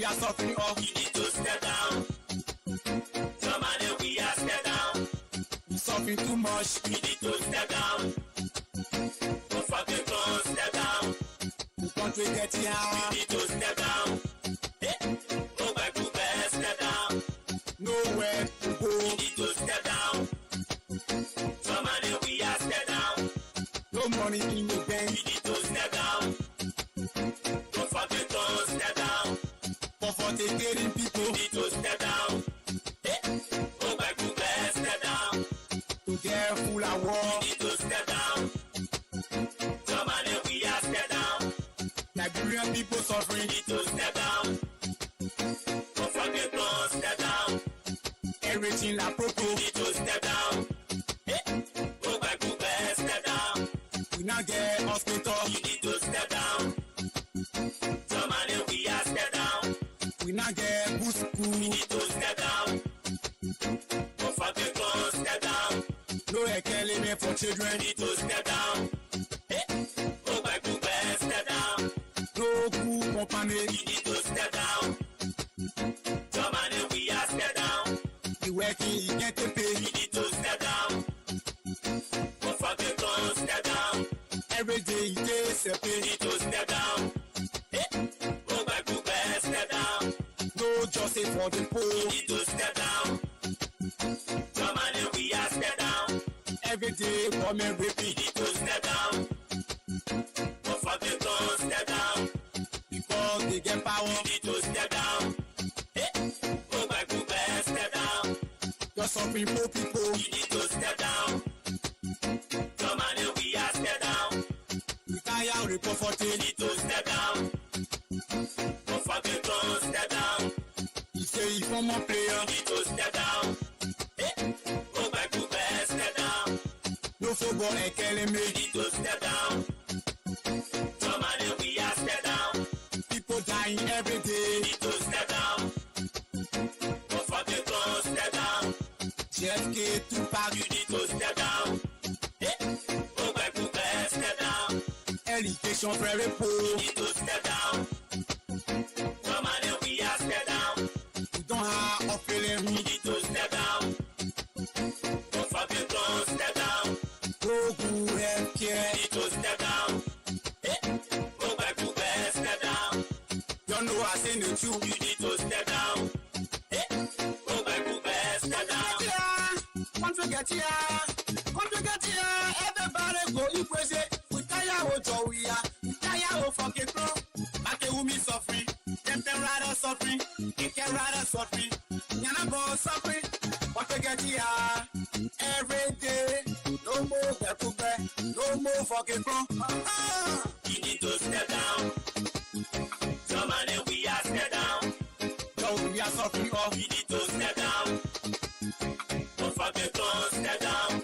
are suffering off. You need to step down. Somebody, we are step down. You're suffering too much. You need to step down. Don't fucking go, step down. The country get here. You need to step down. Go back to bed, step down. Nowhere to go. You need to step down. Somebody, we are step down. No money in the bank. You need to step down. Don't fucking go, step down. For taking people. You need to step down. Go back to bed, step down. To get full of war. You need to step down. Somebody, we are step down. Liberian people suffering. You need to step down. Don't fucking go, step down. Everything like proper. You need to step down. Go back to bed, step down. We now get hospital. You need to step down. Somebody, we are step down. We now get good school. You need to step down. Don't fucking go, step down. No economy for children. You need to step down. Go back to bed, step down. No good company. You need to step down. Somebody, we are step down. You working, you get to pay. You need to step down. Don't fucking go, step down. Every day you get pay. You need to step down. Go back to bed, step down. No justice for the poor. You need to step down. Somebody, we are step down. Every day come and repeat. You need to step down. Don't fucking go, step down. Because they get power. You need to step down. Go back to bed, step down. You're suffering poor people. You need to step down. Somebody, we are step down. Retire, report for you need to step down. Don't fucking go, step down. You say you form a player. You need to step down. Go back to bed, step down. No football academy. You need to step down. Somebody, we are step down. People dying every day. You need to step down. Don't fucking go, step down. JFK to Park. You need to step down. Go back to bed, step down. Education very poor. You need to step down. Somebody, we are step down. We don't have a feeling. You need to step down. Don't fucking go, step down. Go good healthcare. You need to step down. Go back to bed, step down. You know I say the truth. You need to step down. Go back to bed, step down. Once we get here, everybody go you crazy. We tire of joy, we tire of fucking pro. Back to me suffering, them rider suffering, can rider suffering, Yana boy suffering. Once we get here, every day, no more Galpohkpa, no more fucking pro. You need to step down. Somebody, we are step down. No, we are suffering off. You need to step down. Don't fucking go, step down.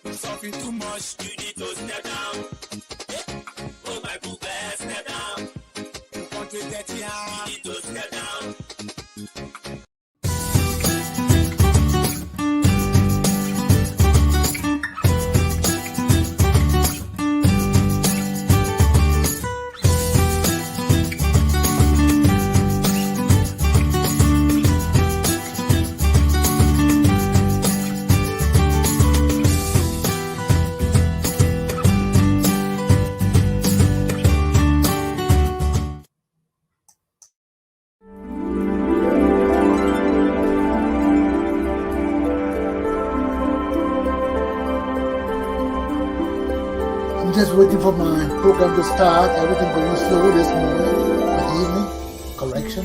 You're suffering too much. You need to step down. Go back to bed, step down. The country get here. You need to step down. Just waiting for my program to start. Everything going slow this morning, evening, correction.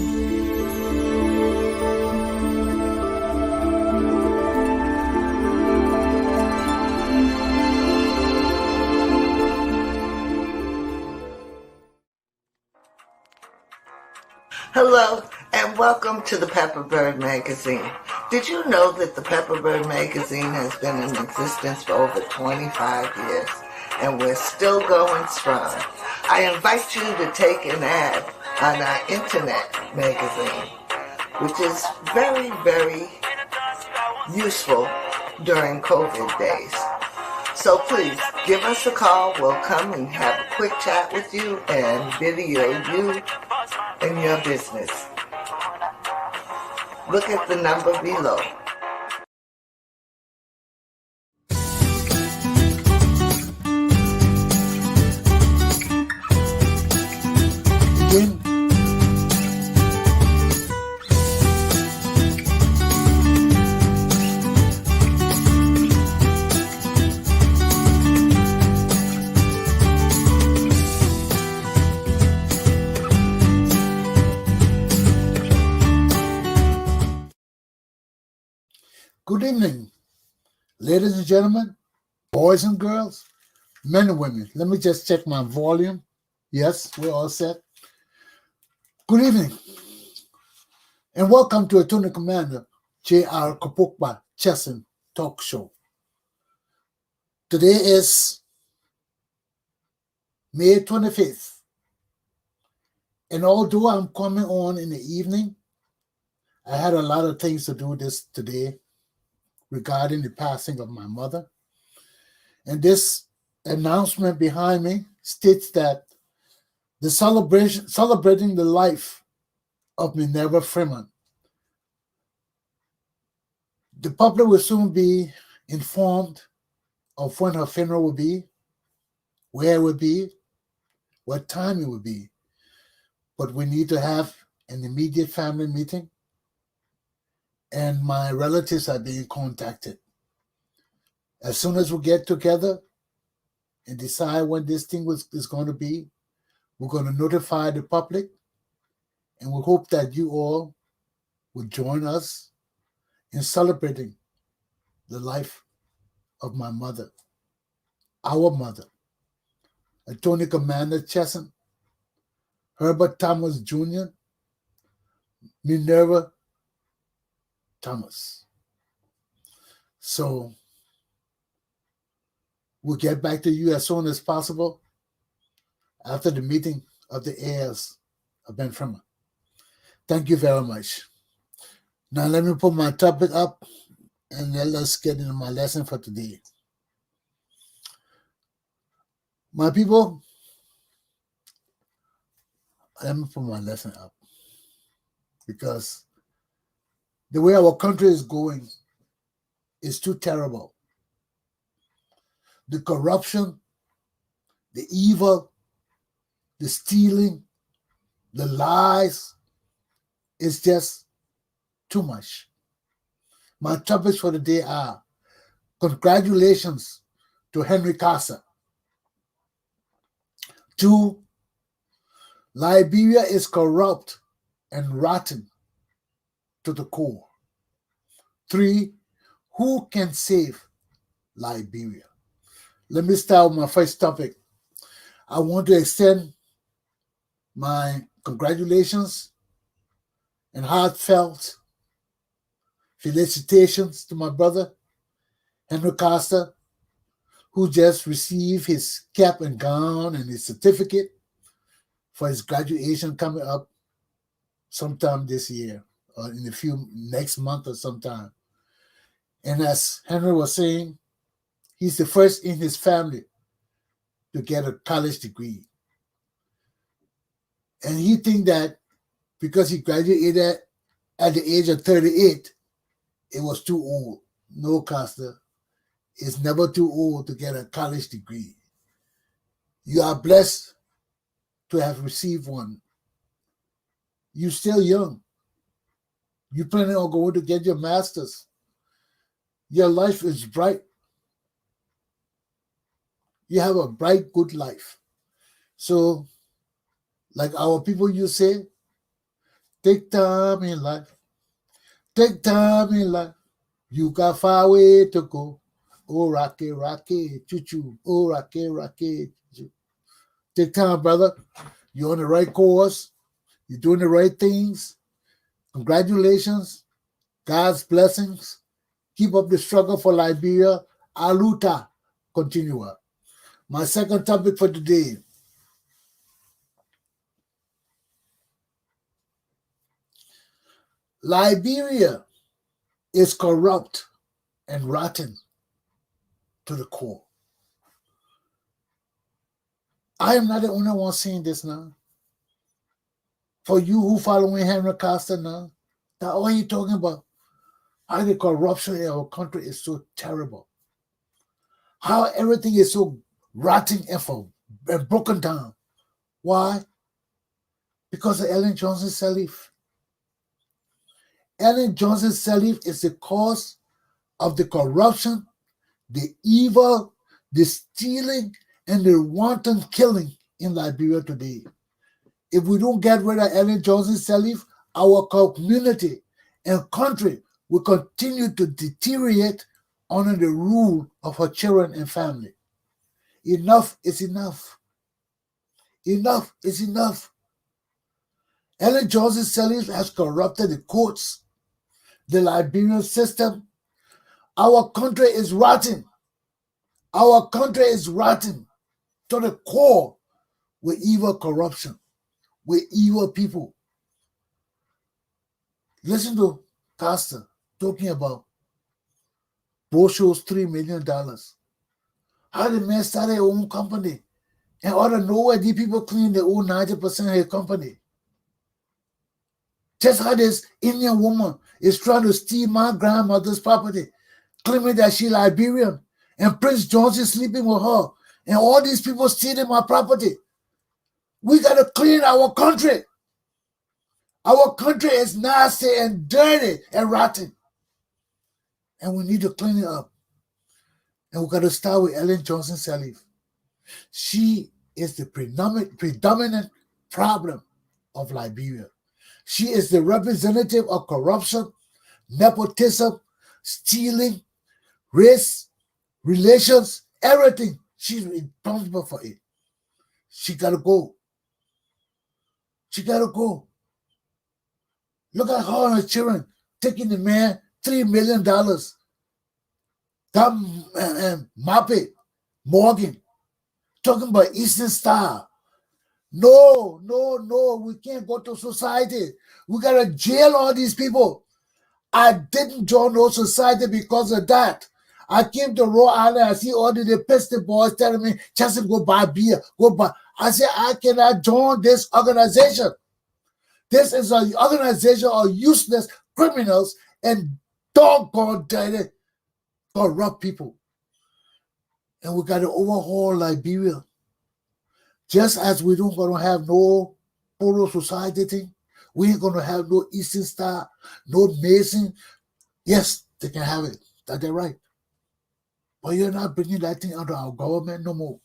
Hello and welcome to the Pepperbird Magazine. Did you know that the Pepperbird Magazine has been in existence for over 25 years? And we're still going strong. I invite you to take an ad on our internet magazine, which is very, very useful during COVID days. So please give us a call. We'll come and have a quick chat with you and video you and your business. Look at the number below. Again, good evening, ladies and gentlemen, boys and girls, men and women. Let me just check my volume. Yes, we're all set. Good evening, and welcome to Attorney Commander Galpohkpa Chesson Talk Show. Today is May 25th, and although I'm coming on in the evening, I had a lot of things to do this today regarding the passing of my mother. And this announcement behind me states that the celebrating the life of Minerva Freeman. The public will soon be informed of when her funeral will be, where it will be, what time it will be. But we need to have an immediate family meeting, and my relatives are being contacted. As soon as we get together and decide when this thing is going to be, we're going to notify the public, and we hope that you all will join us in celebrating the life of my mother, our mother, Attorney Commander Chesson, Herbert Thomas Jr., Minerva Thomas. So we'll get back to you as soon as possible after the meeting of the heirs of Ben Freeman. Thank you very much. Now let me put my topic up and then let's get into my lesson for today. My people, let me put my lesson up because the way our country is going is too terrible. The corruption, the evil, the stealing, the lies is just too much. My topics for the day are: congratulations to Henry Costa. 2, Liberia is corrupt and rotten to the core. 3, who can save Liberia? Let me start with my first topic. I want to extend my congratulations and heartfelt felicitations to my brother, Henry Costa, who just received his cap and gown and his certificate for his graduation coming up sometime this year or in a few next month or sometime. And as Henry was saying, he's the first in his family to get a college degree. And he thinks that because he graduated at the age of 38, it was too old. No, Costa, it's never too old to get a college degree. You are blessed to have received one. You're still young. You planning on going to get your master's. Your life is bright. You have a bright, good life. So, like our people used to say, take time in life. Take time in life. You got far way to go. Oh, rocky, rocky, choo-choo. Oh, rocky, rocky, choo-choo. Take time, brother. You're on the right course. You're doing the right things. Congratulations. God's blessings. Keep up the struggle for Liberia. Aluta. Continua. My second topic for today. Liberia is corrupt and rotten to the core. I am not the only one seeing this now. For you who following Henry Costa now, That's all he's talking about. How the corruption in our country is so terrible. How everything is so rotten and broken down. Why? Because of Ellen Johnson Sirleaf. Ellen Johnson Sirleaf is the cause of the corruption, the evil, the stealing, and the wanton killing in Liberia today. If we don't get rid of Ellen Johnson Sirleaf, our community and country will continue to deteriorate under the rule of her children and family. Enough is enough. Enough is enough. Ellen Johnson Sirleaf has corrupted the courts, the Liberian system. Our country is rotten. Our country is rotten to the core with evil corruption, with evil people. Listen to Costa talking about Bosho's $3 million. How the man started his own company, and out of nowhere, these people claim they own 90% of his company. Just how this Indian woman is trying to steal my grandmother's property, claiming that she's Liberian, and Prince George is sleeping with her, and all these people stealing my property. We got to clean our country. Our country is nasty and dirty and rotten. And we need to clean it up. And we got to start with Ellen Johnson Sirleaf. She is the predominant problem of Liberia. She is the representative of corruption, nepotism, stealing, race, relations, everything. She's responsible for it. She got to go. She got to go. Look at her and her children taking the man $3 million. Mappe, Morgan, talking about Eastern Star. No, we can't go to society. We got to jail all these people. I didn't join no society because of that. I came to Rhode Island, I see all the pissed boys telling me, just go buy beer, go buy. I said, I cannot join this organization. This is an organization of useless criminals and doggone dirty, corrupt people. And we got to overhaul Liberia. Just as we don't going to have no polo society thing, we ain't going to have no Eastern Star, no Mason. Yes, they can have it. That's right. But you're not bringing that thing under our government no more.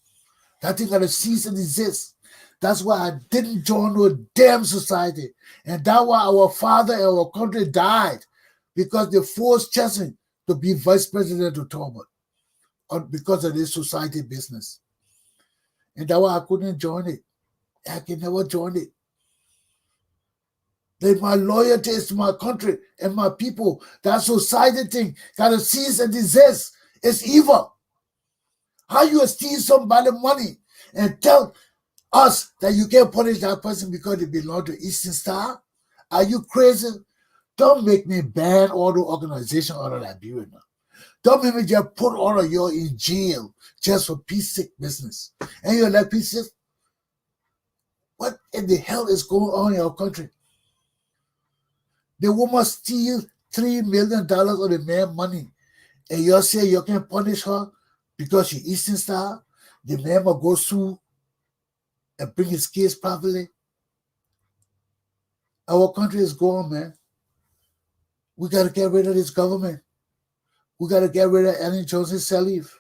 That thing got to cease and desist. That's why I didn't join no damn society. And that's why our father and our country died. Because they forced Chesson to be vice president of Talbot because of this society business. And that's why I couldn't join it. I can never join it. Then my loyalty is to my country and my people. That society thing got to cease and desist. It's evil. How you steal somebody's money and tell us that you can't punish that person because they belong to Eastern Star? Are you crazy? Don't make me ban all the organization out of Liberia now. Don't make me just put all of you in jail just for peace-sick business. And you're like, peace-sick? What in the hell is going on in our country? The woman steal $3 million of the man's money. And you say you can punish her because she Eastern Star? The man will go sue and bring his case properly. Our country is gone, man. We got to get rid of this government. We got to get rid of Ellen Johnson Sirleaf.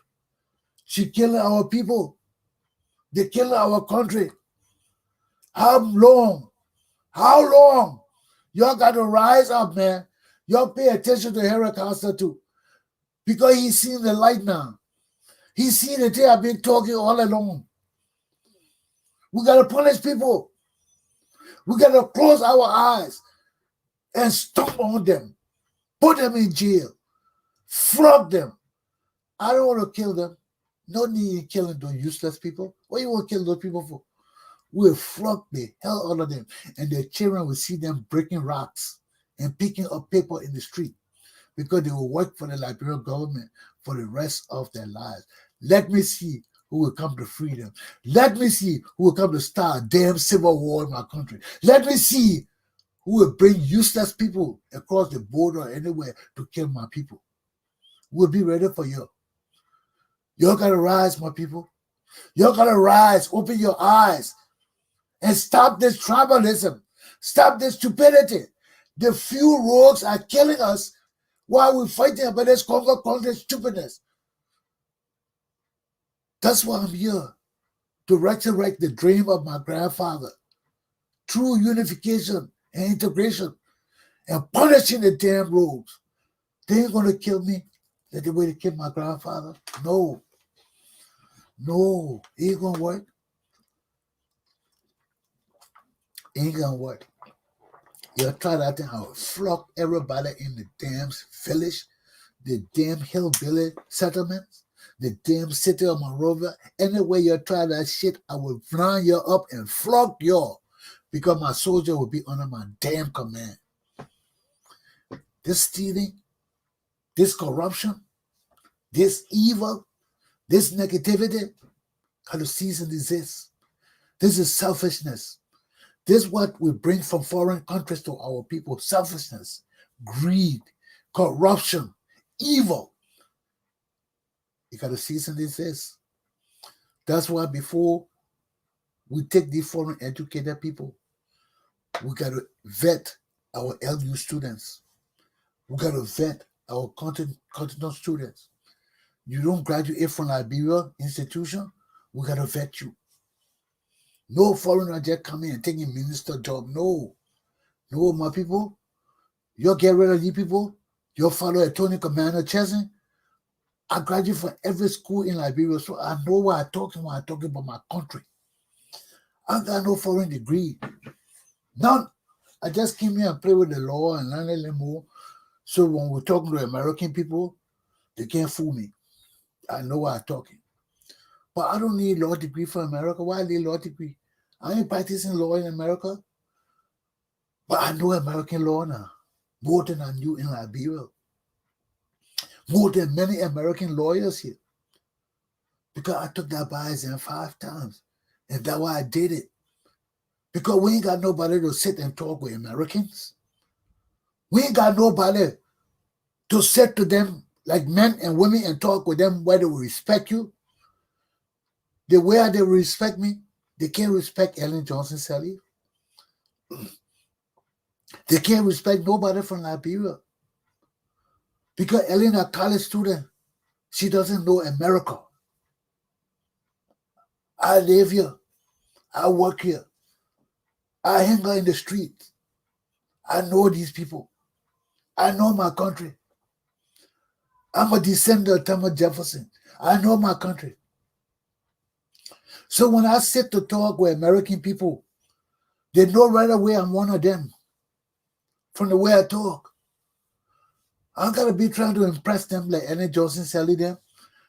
She killing our people. They killing our country. How long? How long? Y'all got to rise up, man. Y'all pay attention to Henry Costa too. Because he's seen the light now. He's seen the thing I've been talking all along. We got to punish people. We got to close our eyes and stomp on them. Put them in jail. Flog them. I don't want to kill them. No need in killing those useless people. What do you want to kill those people for? We'll flog the hell out of them. And their children will see them breaking rocks and picking up paper in the street because they will work for the Liberian government for the rest of their lives. Let me see who will come to free them. Let me see who will come to start a damn civil war in my country. Let me see who will bring useless people across the border or anywhere to kill my people. We'll be ready for you. Y'all gotta rise, my people. Y'all gotta rise, open your eyes, and stop this tribalism. Stop this stupidity. The few rogues are killing us while we're fighting about this Congo stupidness. That's why I'm here, to resurrect the dream of my grandfather. True unification and integration, and punishing the damn rogues. They ain't gonna kill me like the way they killed my grandfather. No, it ain't gonna work. Ain't gonna work. You'll try that thing, I'll flock everybody in the damn village, the damn hillbilly settlements, the damn city of Monrovia. Anyway you try that shit, I will round you up and flock y'all, because my soldier will be under my damn command. This stealing, this corruption, this evil, this negativity, how the season is this. This is selfishness. This is what we bring from foreign countries to our people. Selfishness, greed, corruption, evil. You got to season this. That's why before we take these foreign educated people, we got to vet our LU students. We got to vet our continental students. You don't graduate from Liberia institution, we got to vet you. No foreigner just coming and taking minister job. No, my people. You'll get rid of these people. You'll follow Attorney Commander Chesson. I graduated from every school in Liberia, so I know what I'm talking when I'm talking about my country. I got no foreign degree. None. I just came here and play with the law and learn a little more. So when we're talking to American people, they can't fool me. I know what I'm talking. But I don't need a law degree for America. Why I need a law degree? I ain't practicing law in America. But I know American law now, more than I knew in Liberia. More than many American lawyers here. Because I took that bar exam 5 times. And that's why I did it. Because we ain't got nobody to sit and talk with Americans. We ain't got nobody to sit to them like men and women and talk with them where they will respect you. The way they respect me, they can't respect Ellen Johnson Sirleaf. They can't respect nobody from Liberia. Because Ellen, a college student, she doesn't know America. I live here. I work here. I hang out in the street. I know these people. I know my country. I'm a descendant of Thomas Jefferson. I know my country. So when I sit to talk with American people, they know right away I'm one of them from the way I talk. I gotta be trying to impress them like Ellen Johnson Sirleaf them.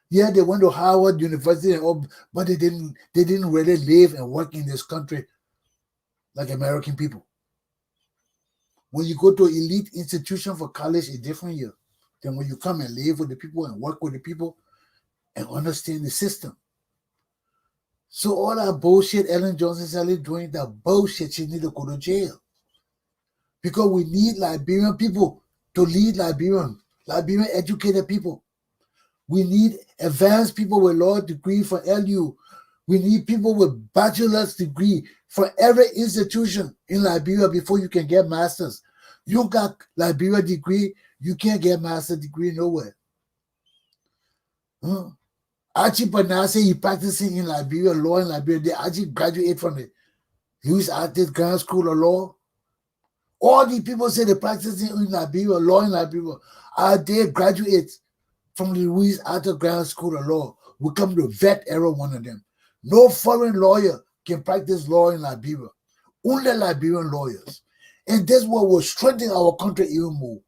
Yeah, they went to Harvard University and all, but they didn't really live and work in this country like American people. When you go to elite institution for college, it's different here than when you come and live with the people and work with the people and understand the system. So all that bullshit Ellen Johnson Sirleaf doing, that bullshit, she need to go to jail. Because we need Liberian people to lead Liberian educated people. We need advanced people with law degree for LU. We need people with bachelor's degree for every institution in Liberia before you can get masters. You got Liberia degree, you can't get master's degree nowhere. Archie Panase, he practicing in Liberia, law in Liberia. They actually graduate from the Louis Artist Grand School of Law. All these people say they're practicing in Liberia, law in Liberia. Are they graduates from the Louis Artist Grand School of Law? We come to vet every one of them. No foreign lawyer can practice law in Liberia. Only Liberian lawyers. And this what will strengthen our country even more.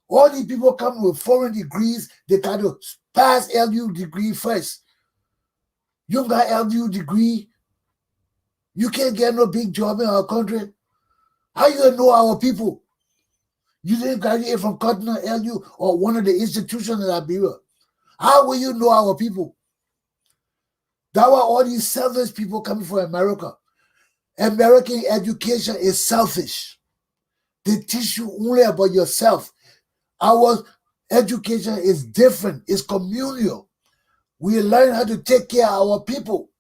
All these people come with foreign degrees, they got to pass LU degree first. You got LU degree, you can't get no big job in our country. How you gonna know our people? You didn't graduate from Cotton LU or one of the institutions in Liberia. How will you know our people? That's why all these selfish people coming from America. American education is selfish. They teach you only about yourself. Our education is different. It's communal. We learn how to take care of our people.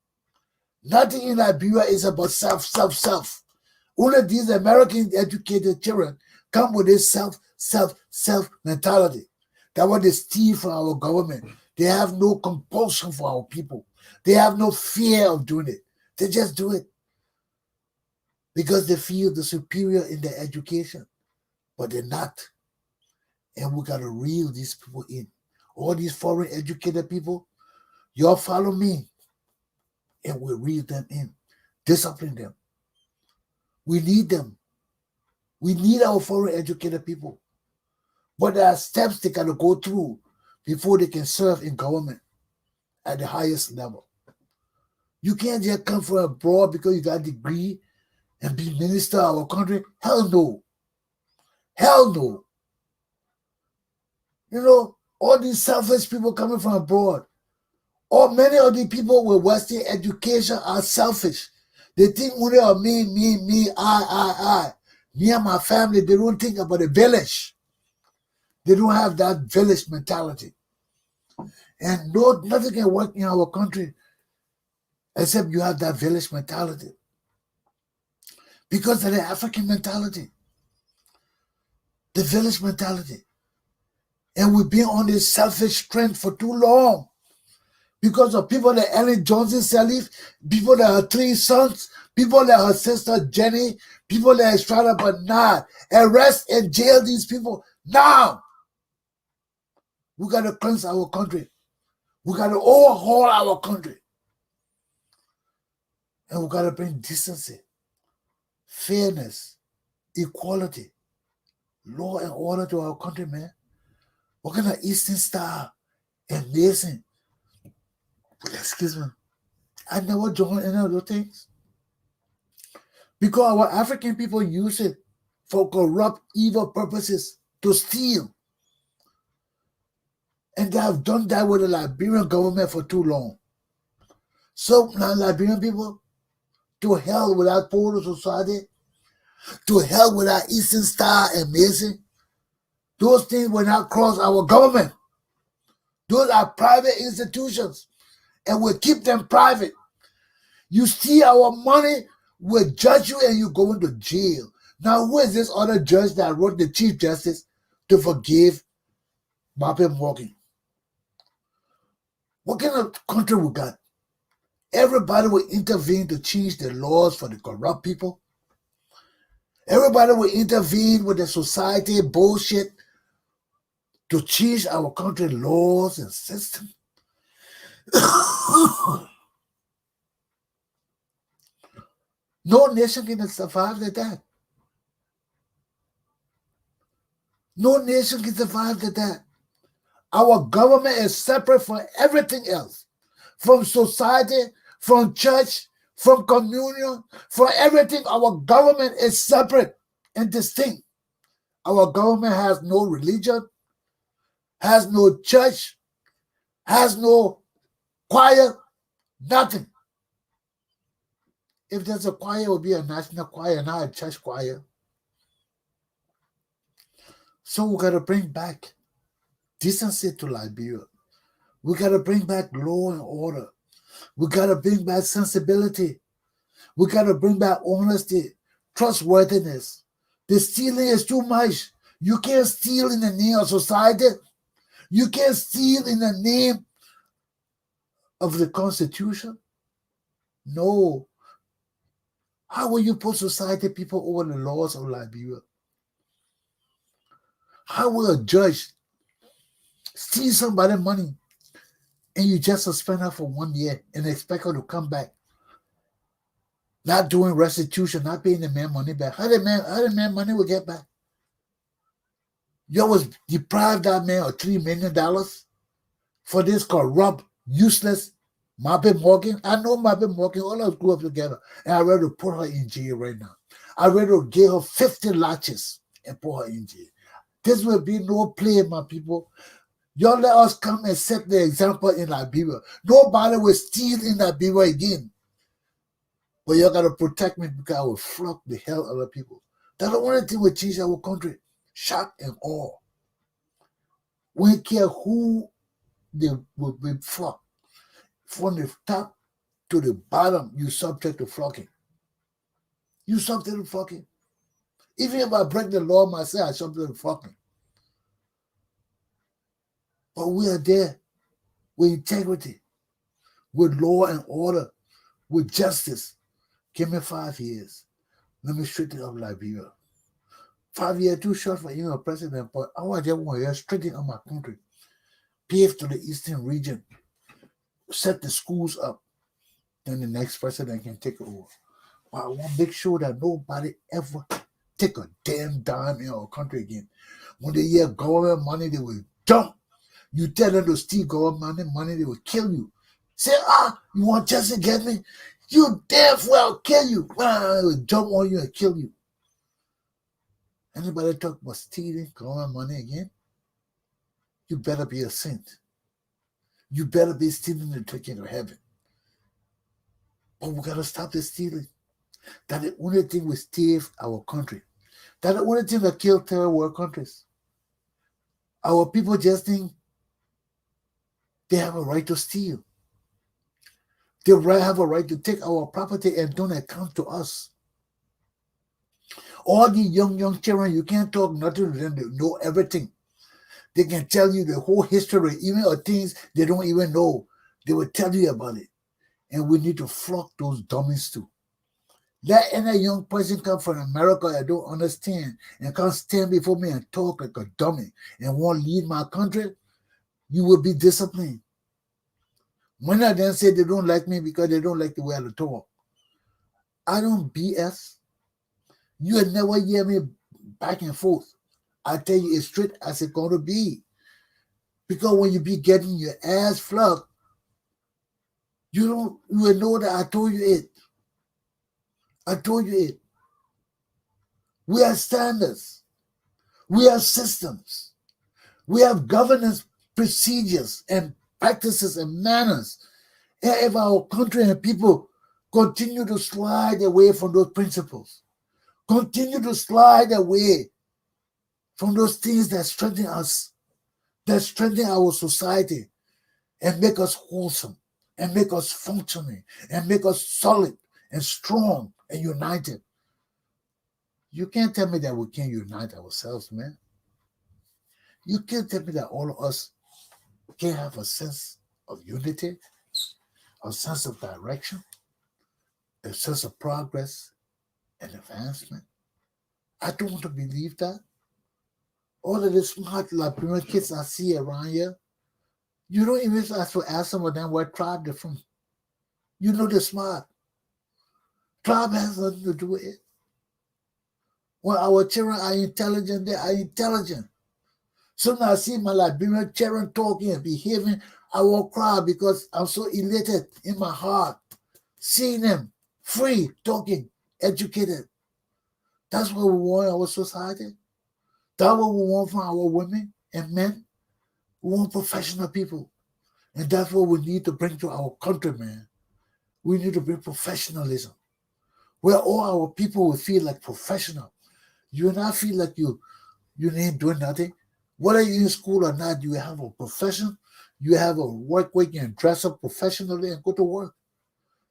Nothing in Liberia is about self. Only these American educated children come with this self mentality. That's what they steal from our government. They have no compulsion for our people. They have no fear of doing it. They just do it because they feel the superior in their education, but they're not. And we got to reel these people in. All these foreign educated people, y'all follow me, and we'll reel them in, discipline them. We need them. We need our foreign educated people. But there are steps they got to go through before they can serve in government at the highest level. You can't just come from abroad because you got a degree and be minister of our country. Hell no. Hell no. You know, all these selfish people coming from abroad, or many of the people with Western education are selfish. They think only of me, I. Me and my family. They don't think about the village. They don't have that village mentality. And nothing can work in our country except you have that village mentality. Because of the African mentality. The village mentality. And we've been on this selfish trend for too long. Because of people like Ellen Johnson Sirleaf, people like her 3 sons, people like her sister Jenny, people like Estrada Bernard. Arrest and jail these people now. We got to cleanse our country. We got to overhaul our country. And we got to bring decency, fairness, equality, law and order to our country, man. What kind of Eastern Star and Mason? Excuse me. I never joined any of those things. Because our African people use it for corrupt, evil purposes to steal. And they have done that with the Liberian government for too long. So now Liberian people, to hell with our poor society, to hell with our Eastern Star and Mason. Those things will not cross our government. Those are private institutions, and we'll keep them private. You steal our money, we'll judge you and you go into jail. Now, who is this other judge that wrote the Chief Justice to forgive Martin Morgan? What kind of country we got? Everybody will intervene to change the laws for the corrupt people. Everybody will intervene with the society bullshit to change our country laws and system. No nation can survive like that. No nation can survive like that. Our government is separate from everything else. From society, from church, from communion, from everything. Our government is separate and distinct. Our government has no religion, has no church, has no choir, nothing. If there's a choir, it will be a national choir, not a church choir. So we got to bring back decency to Liberia. We got to bring back law and order. We got to bring back sensibility. We got to bring back honesty, trustworthiness. The stealing is too much. You can't steal in the name of society. You can't steal in the name of the Constitution. No. How will you put society people over the laws of Liberia? How will a judge steal somebody's money and you just suspend her for 1 year and expect her to come back? Not doing restitution, not paying the man money back. How the man money will get back? You always deprive that man of $3 million for this corrupt, useless Marvin Morgan. I know Marvin Morgan, all of us grew up together. And I'd rather put her in jail right now. I'd rather give her 50 latches and put her in jail. This will be no play, my people. Y'all let us come and set the example in Liberia. Nobody will steal in Liberia again. But y'all got to protect me because I will flog the hell out of people. That's the only thing will change our country. Shock and awe. We don't care who they will be flocked. From the top to the bottom, you subject to flocking. You subject to flocking. Even if I break the law myself, I subject to flocking. But we are there with integrity, with law and order, with justice. Give me 5 years. Let me straighten up Liberia. 5 years too short for a president, but I want to straighten up my country. Pave to the eastern region. Set the schools up. Then the next president can take over. But I want to make sure that nobody ever take a damn dime in our country again. When they hear government money, they will jump. You tell them to steal government money, they will kill you. Say, you want just to get me? You damn well kill you. Well, they will jump on you and kill you. Anybody talk about stealing government money again? You better be a saint. You better be stealing the ticket to heaven. But we got to stop the stealing. That's the only thing will save our country. That's the only thing that kill third world countries. Our people just think they have a right to steal. They have a right to take our property and don't account to us. All the young children, you can't talk nothing to them. They know everything. They can tell you the whole history, even of things they don't even know. They will tell you about it. And we need to flock those dummies too. Let any young person come from America that don't understand and can't stand before me and talk like a dummy and won't lead my country, you will be disciplined. When I then say they don't like me because they don't like the way I talk, I don't BS. You will never hear me back and forth. I tell you it's straight as it's going to be. Because when you be getting your ass flogged, you will know that I told you it. I told you it. We have standards. We have systems. We have governance procedures and practices and manners. And if our country and people continue to slide away from those principles, continue to slide away from those things that strengthen us, that strengthen our society and make us wholesome and make us functioning and make us solid and strong and united. You can't tell me that we can't unite ourselves, man. You can't tell me that all of us can't have a sense of unity, a sense of direction, a sense of progress and advancement. I don't want to believe that. All of the smart Liberian kids I see around here, you don't even have to ask some of them what tribe they're from. You know they're smart. Tribe has nothing to do with it. When our children are intelligent, they are intelligent. So now I see my Liberian children talking and behaving, I won't cry because I'm so elated in my heart. Seeing them free, talking, educated. That's what we want in our society. That's what we want from our women and men. We want professional people. And that's what we need to bring to our country, man. We need to bring professionalism. Where all our people will feel like professional. You will not feel like you ain't doing nothing. Whether you're in school or not, you have a profession. You have a work where you can dress up professionally and go to work.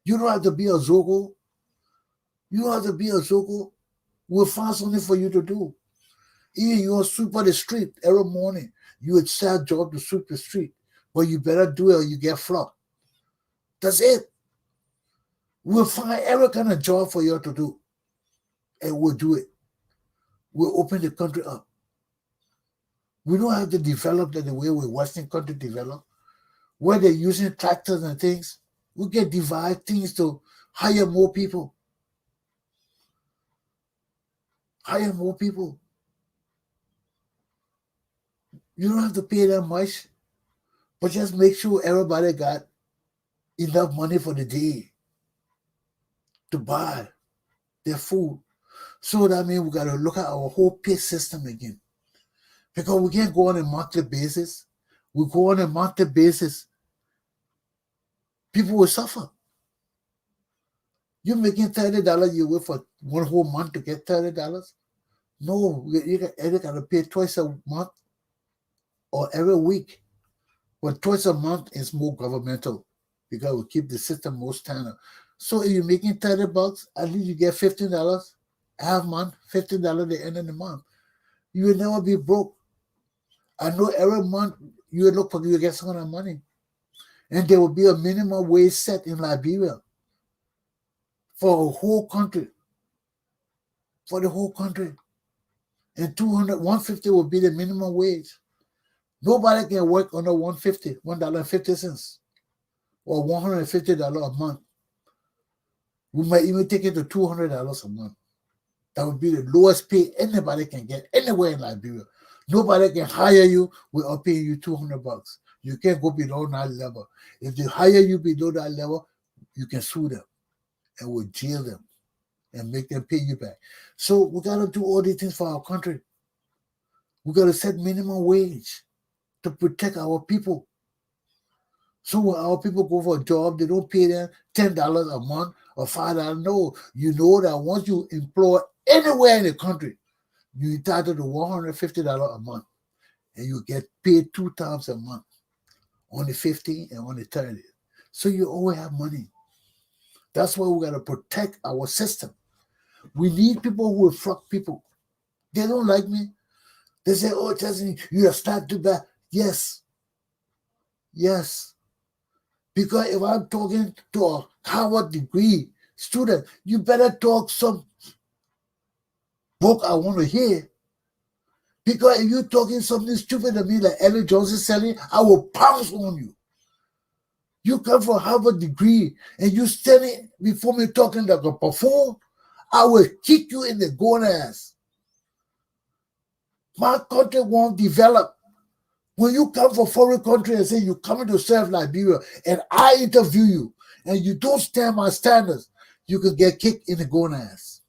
You don't have to be a Zogo. You don't have to be a Zogo. We'll find something for you to do. Even you're a sweep of the street every morning. You would say a job to sweep the street. But you better do it or you get flogged. That's it. We'll find every kind of job for you to do. And we'll do it. We'll open the country up. We don't have to develop that the way we Western country develop, where they're using tractors and things. We can divide things to hire more people. Hire more people. You don't have to pay that much, but just make sure everybody got enough money for the day to buy their food. So that means we got to look at our whole pay system again. Because we can't go on a monthly basis. We go on a monthly basis. People will suffer. You're making $30, you wait for one whole month to get $30. No, you either got to pay twice a month or every week. But twice a month is more governmental because we keep the system more standard. So if you're making $30, at least you get $15 half month, $15 at the end of the month. You will never be broke. I know every month you will look for you get some kind of money. And there will be a minimum wage set in Liberia for a whole country. For the whole country. And 150 will be the minimum wage. Nobody can work under $1.50 or $150 a month. We might even take it to $200 a month. That would be the lowest pay anybody can get anywhere in Liberia. Nobody can hire you without paying you $200. You can't go below that level. If they hire you below that level, you can sue them and we'll jail them and make them pay you back. So we got to do all these things for our country. We got to set minimum wage to protect our people. So when our people go for a job, they don't pay them $10 a month or $5. No, you know that once you employ anywhere in the country, you're entitled to $150 a month. And you get paid 2 times a month, on the 15th and on the 30th. So you always have money. That's why we got to protect our system. We need people who will fuck people. They don't like me. They say, oh, Chesson, you have started too bad. Yes. Yes. Because if I'm talking to a Harvard degree student, you better talk some book I want to hear. Because if you're talking something stupid to me like Ellie Johnson selling, I will pounce on you. You come from Harvard degree and you standing before me talking like a buffoon, I will kick you in the gonads. My country won't develop. When you come from foreign country and say you're coming to serve Liberia and I interview you and you don't stand my standards, you can get kicked in the gonads.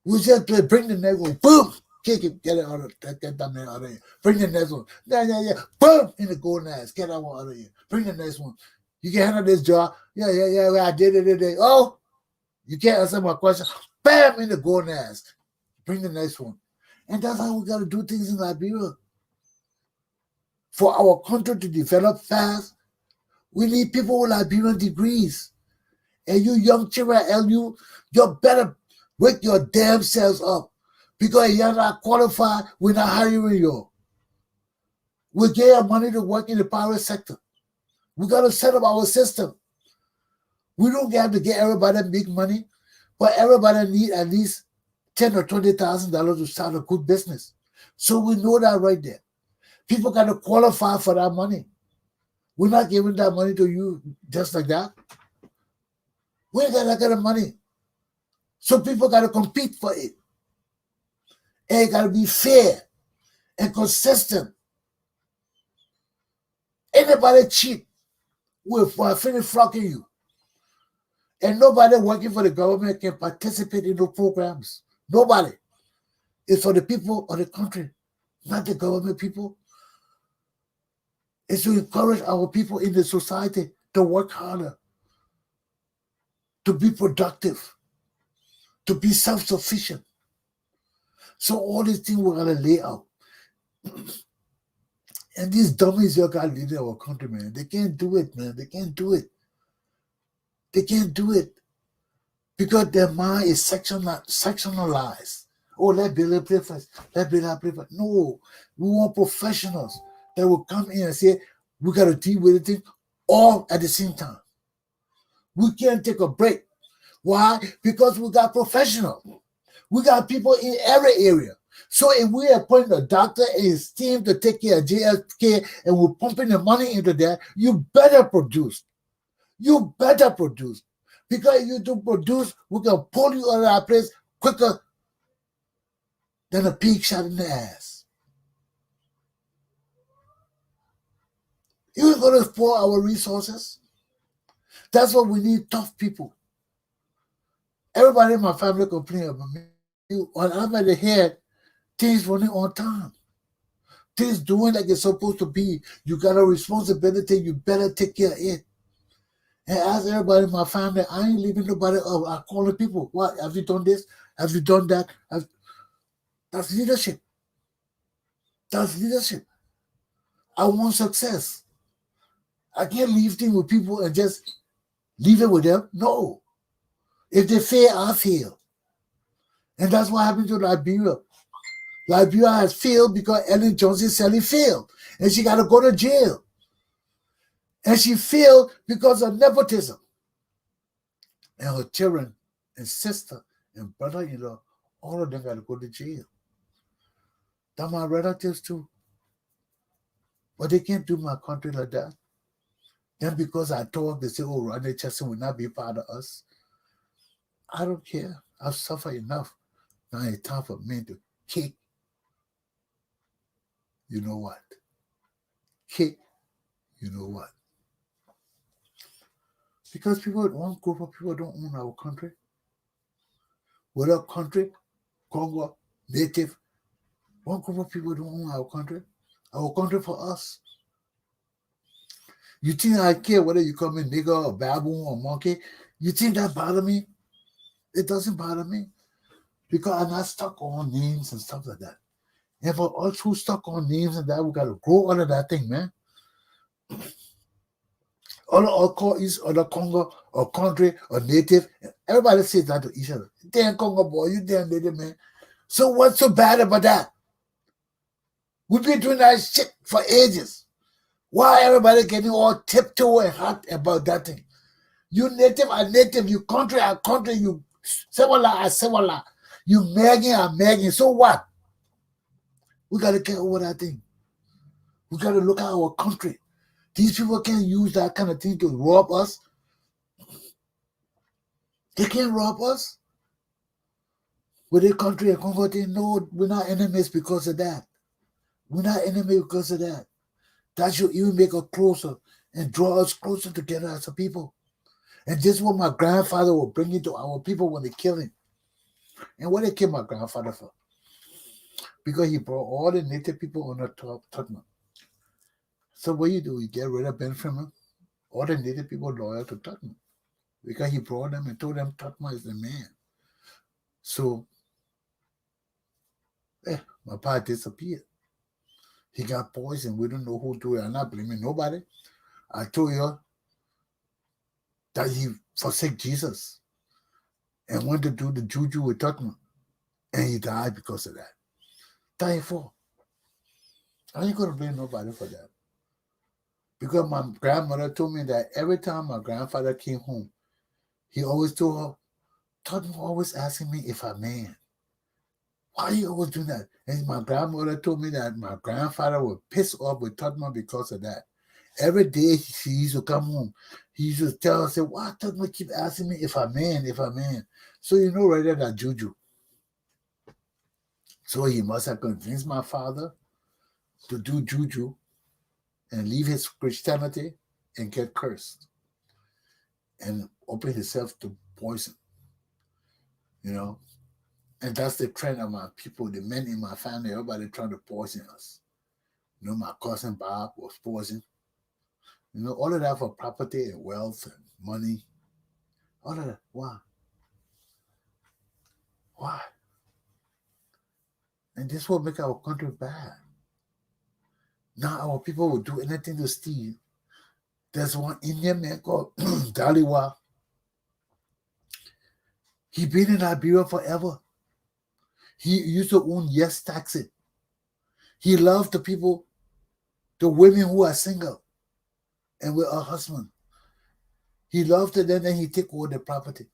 We just bring the next one, boom, kick it, get it out of get that man out of here. Bring the next one, yeah, boom, in the gonads, get that one out of here. Bring the next one. You can handle this job, yeah, I did it. Oh, you can't answer my question, bam, in the gonads. Bring the next one. And that's how we got to do things in Liberia. For our country to develop fast, we need people with Liberian degrees. And you young children, you better wake your damn selves up. Because you're not qualified, we're not hiring you. We get our money to work in the private sector. We got to set up our system. We don't have to get everybody big money, but everybody need at least $10,000 or $20,000 to start a good business. So we know that right there. People got to qualify for that money. We're not giving that money to you just like that. We got that kind of money. So people got to compete for it. And it got to be fair and consistent. Anybody cheat, we'll finish flocking you. And nobody working for the government can participate in those programs. Nobody. It's for the people of the country, not the government people. It's to encourage our people in the society to work harder, to be productive, to be self-sufficient. So all these things we're going to lay out. And these dummies you got leading our country, man, they can't do it, man. They can't do it. They can't do it. Because their mind is sectionalized. Oh, let Billy play first. Let Billy play first. No, we want professionals that will come in and say, we got to deal with it all at the same time. We can't take a break. Why? Because we got professionals. We got people in every area. So if we appoint a doctor and his team to take care of JFK and we're pumping the money into that, you better produce. You better produce. Because if you do produce, we can pull you out of that place quicker than a pig shot in the ass. You're going to spoil our resources. That's why we need tough people. Everybody in my family complain about me. When I'm at the head, things running on time. Things doing like it's supposed to be. You got a responsibility. You better take care of it. And ask everybody in my family, I ain't leaving nobody up. I call the people. What? Have you done this? Have you done that? That's leadership. That's leadership. I want success. I can't leave things with people and just leave it with them. No. If they fail, I fail. And that's what happened to Liberia. Liberia has failed because Ellen Johnson Sirleaf failed. And she got to go to jail. And she failed because of nepotism. And her children and sister and brother-in-law, all of them got to go to jail. That's my relatives too. But they can't do my country like that. Then because I talk, they say, oh, Ronnie Chesson will not be part of us. I don't care. I've suffered enough. Now it's time for me to kick. You know what? Kick. You know what? Because one group of people don't own our country. Without country, Congo, native, one group of people don't own our country. Our country for us. You think I care whether you call me nigger or baboon or monkey? You think that bother me? It doesn't bother me. Because I'm not stuck on names and stuff like that. And for us who stuck on names and that, we got to grow out of that thing, man. All is other Congo or country or native. Everybody says that to each other. Damn Congo boy, you damn native man. So what's so bad about that? We've been doing that shit for ages. Why everybody getting all tiptoe and hot about that thing? You native are native, you country are country, you Sewala are Sewala, you Megan are Megan. So what? We got to get over that thing. We got to look at our country. These people can't use that kind of thing to rob us. They can't rob us. With their country and Congo, they know we're not enemies because of that. We're not enemies because of that. That should even make us closer and draw us closer together as a people. And this is what my grandfather will bring into our people when they kill him. And what they killed my grandfather for? Because he brought all the native people on the top Tottenham. So what you do, you get rid of Ben Freeman, all the native people loyal to Tottenham. Because he brought them and told them Tottenham is the man. So, my pa disappeared. He got poisoned. We don't know who do it. I'm not blaming nobody. I told you that he forsake Jesus and went to do the juju with Tottenham. And he died because of that. Died for. I ain't going to blame nobody for that. Because my grandmother told me that every time my grandfather came home, he always told her, Tottenham always asking me if I'm a man. Why are you always doing that? And my grandmother told me that my grandfather would piss off with Tottenham because of that. Every day she used to come home, he used to tell her, say, why Tottenham keep asking me if I'm a man, if I'm a man? So you know right there that juju. So he must have convinced my father to do juju and leave his Christianity and get cursed and open himself to poison, you know. And that's the trend of my people, the men in my family, everybody trying to poison us. You know, my cousin Bob was poisoned. You know, all of that for property and wealth and money. All of that. Why? Why? And this will make our country bad. Now our people will do anything to steal. There's one Indian man called Daliwa. He been in Liberia forever. He used to own Yes Taxi. He loved the people, the women who are single and with a husband. He loved it, and then he took over the property.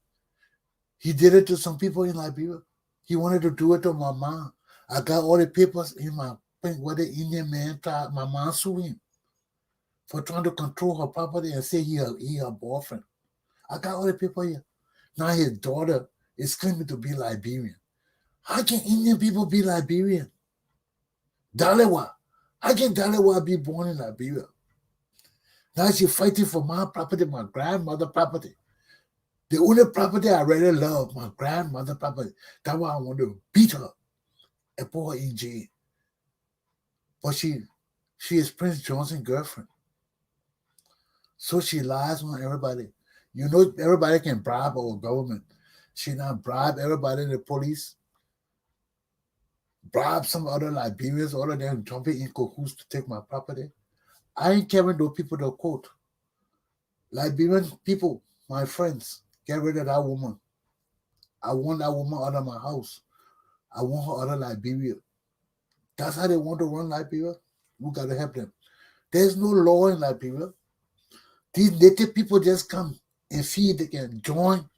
He did it to some people in Liberia. He wanted to do it to my mom. I got all the papers in my thing where the Indian man tried, my mom sued him for trying to control her property and say he her boyfriend. I got all the people here. Now his daughter is claiming to be Liberian. How can Indian people be Liberian? Dalewa. How can Dalewa be born in Liberia? Now she's fighting for my property, my grandmother's property. The only property I really love, my grandmother's property. That's why I want to beat her and put her in jail. But she is Prince Johnson's girlfriend. So she lies on everybody. You know, everybody can bribe our government. She not bribe everybody in the police. bribe some other Liberians, all of them jumping in cahoots to take my property. I ain't carrying those people to court. Liberian people, my friends, get rid of that woman. I want that woman out of my house. I want her out of Liberia. That's how they want to run Liberia. We got to help them. There's no law in Liberia. These native people just come and see they can join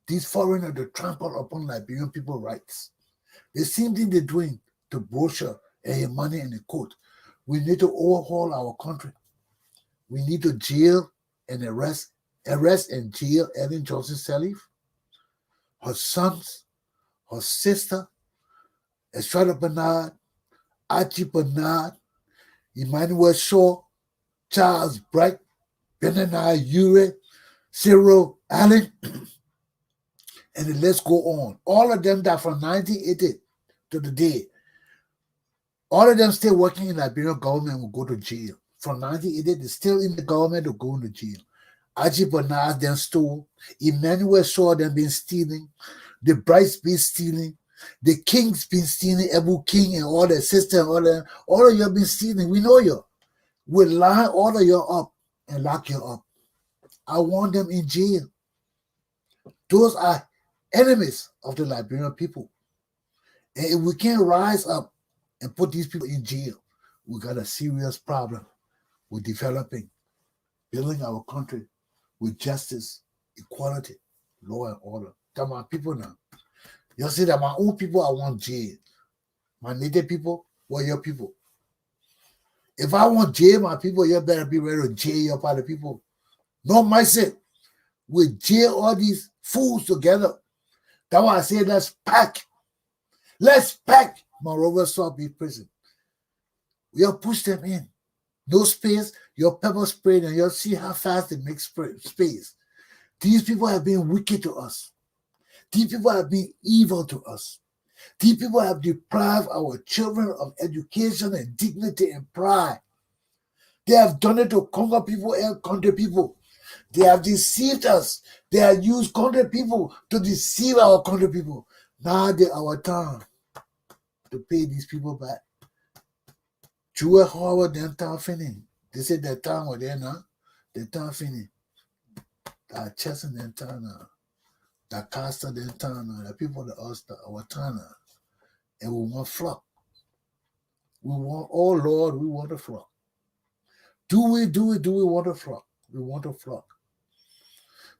these foreigners to trample upon Liberian people's rights. The same thing they're doing to brochure and your money in the court. We need to overhaul our country. We need to jail and arrest and jail Ellen Johnson Sirleaf, her sons, her sister, Estrada Bernard, Archie Bernard, Emmanuel Shaw, Charles Bright, Benani Ure, Cyril Allen, and the list go on. All of them that from 1980 to the day, all of them still working in the Liberian government will go to jail. From 1980, they're still in the government to go to jail. Archie Bernard then stole. Emmanuel Shaw them been stealing. The Brights been stealing. The Kings been stealing. Ebu King and all their sisters and all of you have been stealing. We know you. We'll line all of you up and lock you up. I want them in jail. Those are enemies of the Liberian people. And if we can't rise up and put these people in jail, we got a serious problem with developing, building our country with justice, equality, law and order. That's my people now. You see that my own people, I want jail. My native people, well, your people. If I want jail, my people, you better be ready to jail your other people. Not myself. We jail all these fools together. That's why I say let's pack. Let's pack Monrovia South Beach Prison. We'll push them in. No space, your pepper spray, and you'll see how fast they make space. These people have been wicked to us. These people have been evil to us. These people have deprived our children of education and dignity and pride. They have done it to conquer people and country people. They have deceived us. They have used country people to deceive our country people. Now it's our time to pay these people back. Jewel Howard, then time finished. They said that time was there now. The time finished. That Chesson, then time now. That Costa, then time now. The people that us, our time now. And we want flock. We want, oh Lord, we want a flock. Do we want a flock? We want a flock.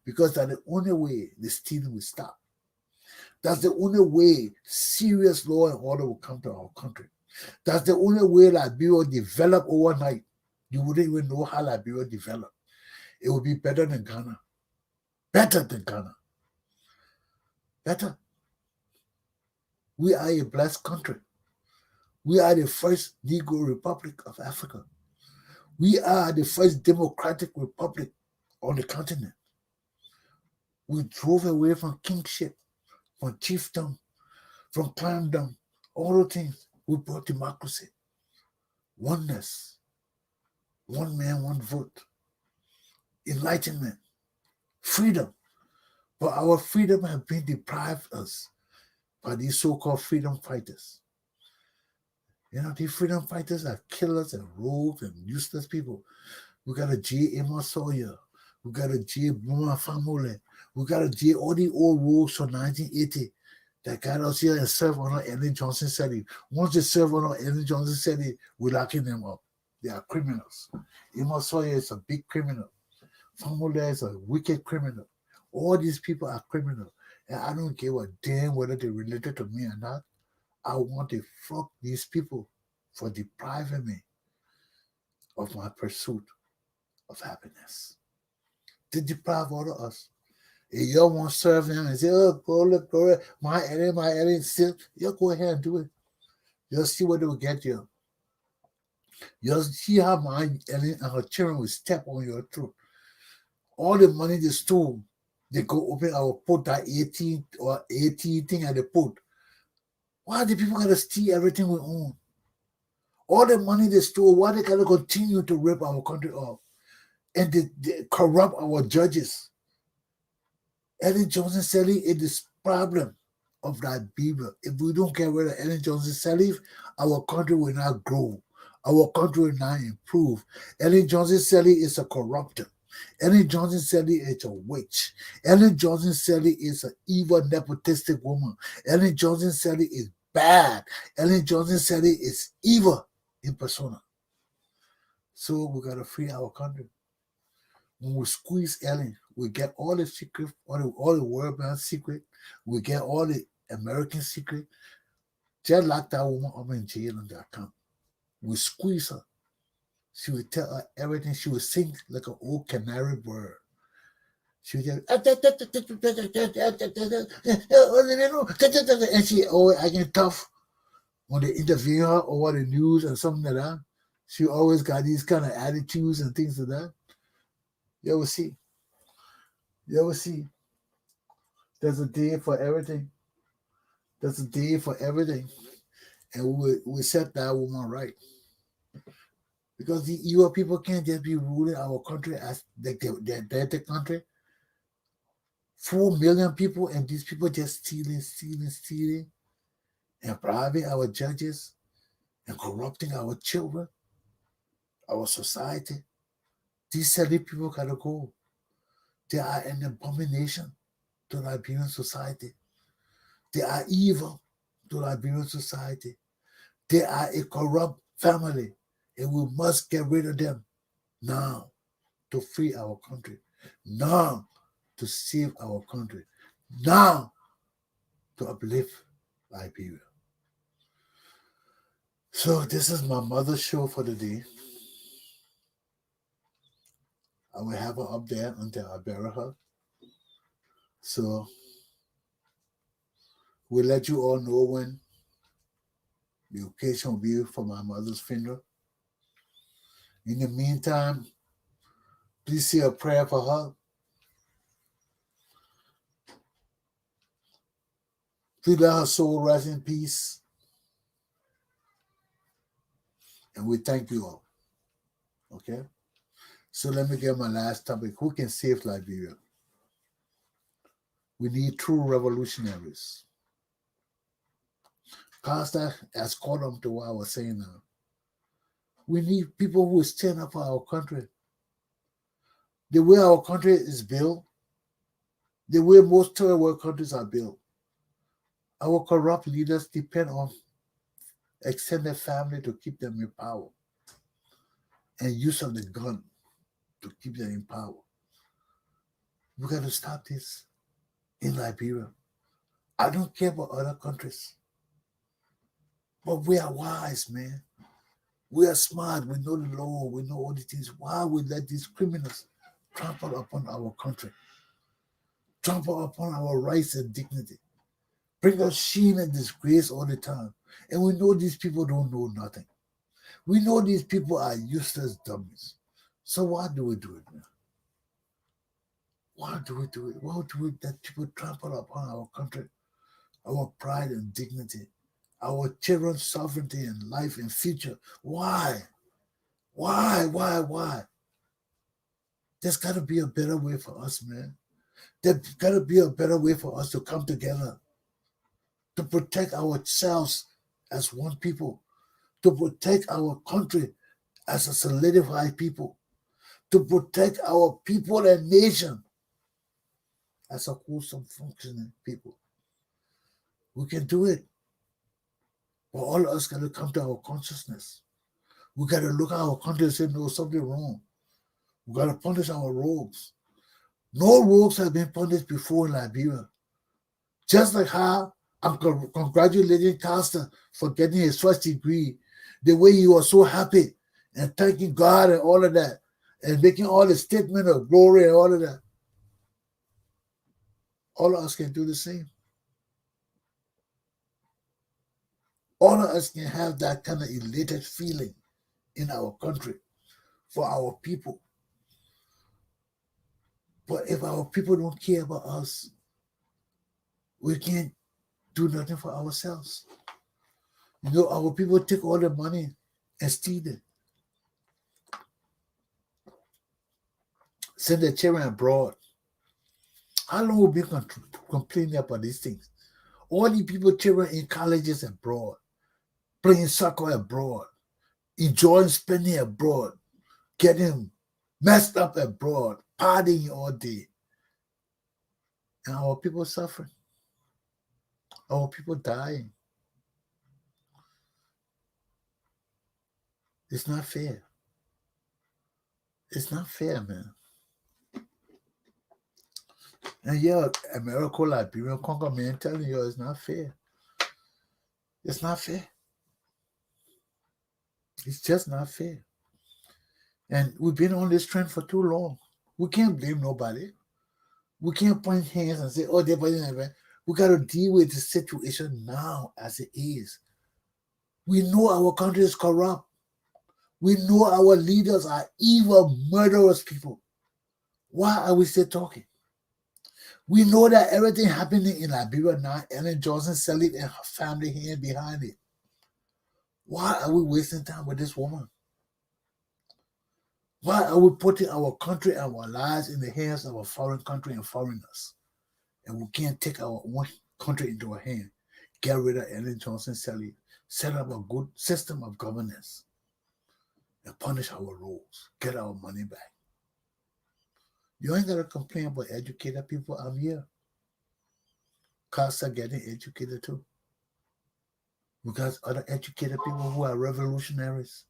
Because that's the only way the stealing will stop. That's the only way serious law and order will come to our country. That's the only way Liberia will develop overnight. You wouldn't even know how Liberia developed. It would be better than Ghana. Better than Ghana. Better. We are a blessed country. We are the first Negro Republic of Africa. We are the first democratic republic on the continent. We drove away from kingship, from chiefdom, from clandom, all the things. We brought democracy, oneness, one man, one vote, enlightenment, freedom. But our freedom has been deprived us by these so-called freedom fighters. You know, these freedom fighters are killers and rogues and useless people. We got a J. Emma Sawyer. We got a J. Buma Famole. We got a J. All the old rogues from 1980 that got us here and served on Ellen Johnson Sirleaf. Once they serve on Ellen Johnson Sirleaf, we're locking them up. They are criminals. Emma Sawyer is a big criminal. Famole is a wicked criminal. All these people are criminals. And I don't give a damn whether they're related to me or not. I want to fuck these people for depriving me of my pursuit of happiness. They deprive all of us. If you want to serve them and say, oh, go, my Ellen, still, you go ahead and do it. You'll see what they will get you. You'll see how my Ellen and her children will step on your throat. All the money they stole, they go open our put that 18 thing at the put. Why do people gotta steal everything we own? All the money they stole, why they gotta continue to rip our country off? And they corrupt our judges. Ellen Johnson Sirleaf is this problem of Liberia. If we don't get rid of Ellen Johnson Sirleaf, our country will not grow. Our country will not improve. Ellen Johnson Sirleaf is a corrupter. Ellen Johnson Sirleaf is a witch. Ellen Johnson Sirleaf is an evil, nepotistic woman. Ellen Johnson Sirleaf is bad. Ellen Johnson Sirleaf is evil in persona. So we got to free our country. When we squeeze Ellen, we get all the secret, all the world bound secret. We get all the American secret. Just lock that woman up in jail on that account. We squeeze her. She would tell her everything. She would sing like an old canary bird. She would just, and she always acting tough when they interview her or the news and something like that. She always got these kind of attitudes and things like that. You ever see? You ever see? There's a day for everything. There's a day for everything. And we set that woman right. Because the evil people can't just be ruling our country as like they're the country. 4 million people, and these people just stealing, and bribing our judges, and corrupting our children, our society. These silly people gotta go. They are an abomination to Liberian society. They are evil to Liberian society. They are a corrupt family, and we must get rid of them now to free our country, now to save our country, now to uplift Liberia. So this is my mother's show for the day. I will have her up there until I bury her. So we'll let you all know when the occasion will be for my mother's funeral. In the meantime, please say a prayer for her. Please let her soul rest in peace. And we thank you all. Okay? So let me get my last topic. Who can save Liberia? We need true revolutionaries. Costa has caught on to what I was saying now. We need people who stand up for our country. The way our country is built, the way most third world countries are built, our corrupt leaders depend on extended family to keep them in power, and use of the gun to keep them in power. We got to stop this in Liberia. I don't care about other countries, but we are wise, man. We are smart. We know the law. We know all these things. Why we let these criminals trample upon our country, trample upon our rights and dignity, bring us shame and disgrace all the time? And we know these people don't know nothing. We know these people are useless dummies. So why do we do it, man? Why do we do it? Why do we let people trample upon our country, our pride and dignity, our children's sovereignty and life and future? Why? Why? There's got to be a better way for us, man. There's got to be a better way for us to come together, to protect ourselves as one people, to protect our country as a solidified people, to protect our people and nation as a wholesome, functioning people. We can do it. But all of us got to come to our consciousness. We got to look at our country and say, no, something wrong. We got to punish our rogues. No rogues have been punished before in Liberia. Just like how I'm congratulating Costa for getting his first degree, the way he was so happy and thanking God and all of that, and making all the statement of glory and all of that. All of us can do the same. All of us can have that kind of elated feeling in our country for our people. But if our people don't care about us, we can't do nothing for ourselves. You know, our people take all the money and steal it. Send their children abroad. How long will we be complaining about these things? All the people, children in colleges abroad, playing soccer abroad, enjoying spending abroad, getting messed up abroad, partying all day. And our people suffering. Our people dying. It's not fair. It's not fair, man. And yeah, America, Liberia, Congo, man, telling you it's not fair. It's not fair. It's just not fair. And we've been on this trend for too long. We can't blame nobody. We can't point hands and say, oh, they're putting it. We got to deal with the situation now as it is. We know our country is corrupt. We know our leaders are evil, murderous people. Why are we still talking? We know that everything happening in Liberia now, Ellen Johnson Sirleaf and her family hand behind it. Why are we wasting time with this woman? Why are we putting our country and our lives in the hands of a foreign country and foreigners? And we can't take our own country into our hand. Get rid of Ellen Johnson Sirleaf. Set up a good system of governance. And punish our rogues. Get our money back. You ain't got to complain about educated people. I'm here. Costa getting educated too. We got other educated people who are revolutionaries.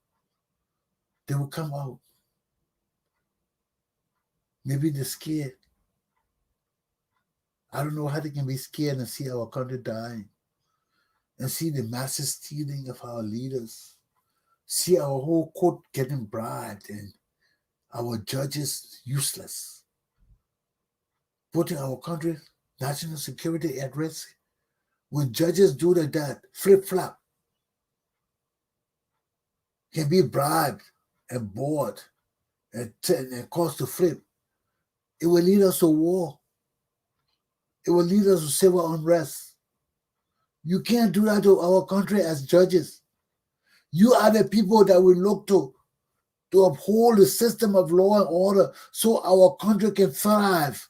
They will come out. Maybe they're scared. I don't know how they can be scared and see our country dying. And see the massive stealing of our leaders. See our whole court getting bribed and our judges useless. Putting our country's national security at risk. When judges do like that, flip-flop, can be bribed and bought and caused to flip, it will lead us to war. It will lead us to civil unrest. You can't do that to our country as judges. You are the people that we look to uphold the system of law and order so our country can thrive.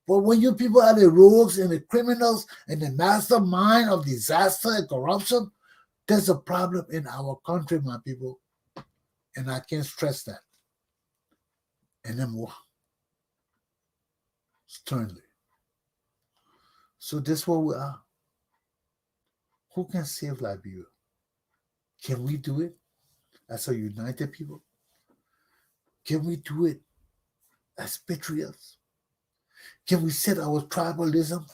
But when you people are the rogues and the criminals and the mastermind of disaster and corruption, there's a problem in our country, my people. And I can't stress that anymore. Sternly. So this is where we are. Who can save Liberia? Can we do it as a united people? Can we do it as patriots? Can we set our tribalism,